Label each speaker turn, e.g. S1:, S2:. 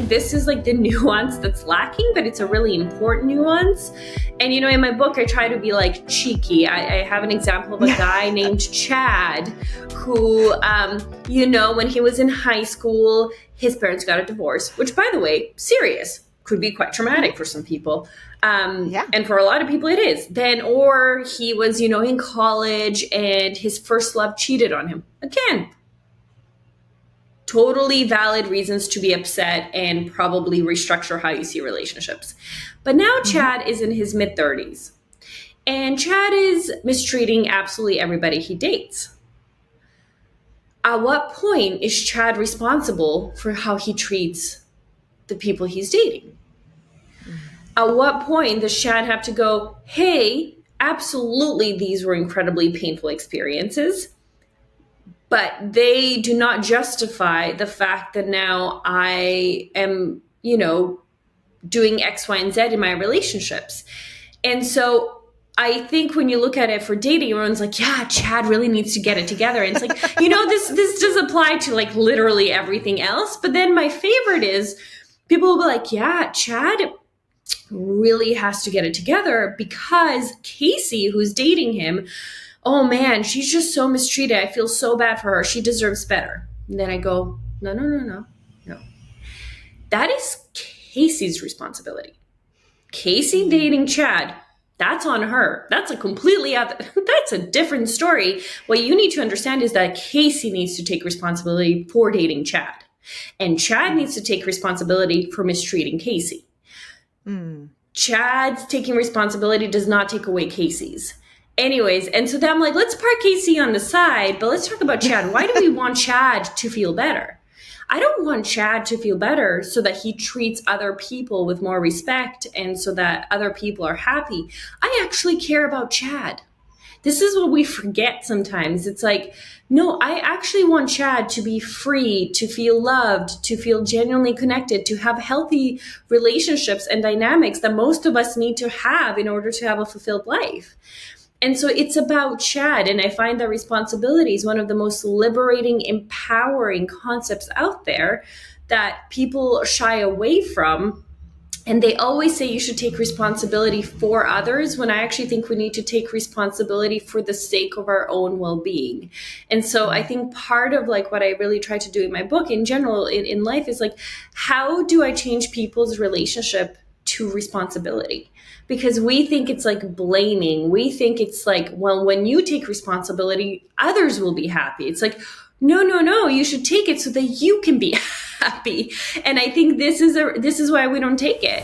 S1: think this is like the nuance that's lacking, but it's a really important nuance. And, you know, in my book, I try to be like cheeky. I have an example of a guy named Chad who, you know, when he was in high school, his parents got a divorce, which, by the way, serious, could be quite traumatic for some people. And for a lot of people it is. Then, or he was, you know, in college and his first love cheated on him. Again, totally valid reasons to be upset and probably restructure how you see relationships. But now Chad is in his mid-30s and Chad is mistreating absolutely everybody he dates. At what point is Chad responsible for how he treats the people he's dating? At what point does Chad have to go, hey, absolutely, these were incredibly painful experiences, but they do not justify the fact that now I am, you know, doing X, Y, and Z in my relationships. And so I think when you look at it for dating, everyone's like, yeah, Chad really needs to get it together. And it's like, you know, this does apply to like literally everything else. But then my favorite is people will be like, yeah, Chad really has to get it together because Casey, who's dating him, oh man, she's just so mistreated. I feel so bad for her. She deserves better. And then I go, no. That is Casey's responsibility. Casey dating Chad, that's on her. That's a completely other, that's a different story. What you need to understand is that Casey needs to take responsibility for dating Chad. And Chad needs to take responsibility for mistreating Casey. Chad's taking responsibility does not take away Casey's. Anyways, and so then I'm like, let's park Casey on the side, but let's talk about Chad. Why do we want Chad to feel better? I don't want Chad to feel better so that he treats other people with more respect and so that other people are happy. I actually care about Chad. This is what we forget sometimes. It's like, no, I actually want Chad to be free, to feel loved, to feel genuinely connected, to have healthy relationships and dynamics that most of us need to have in order to have a fulfilled life. And so it's about Chad. And I find that responsibility is one of the most liberating, empowering concepts out there that people shy away from. And they always say you should take responsibility for others when I actually think we need to take responsibility for the sake of our own well-being. And so I think part of like what I really try to do in my book in general in life is like, how do I change people's relationship to responsibility? Because we think it's like blaming. We think it's like, well, when you take responsibility, others will be happy. It's like, no, you should take it so that you can be happy. And I think this is why we don't take it.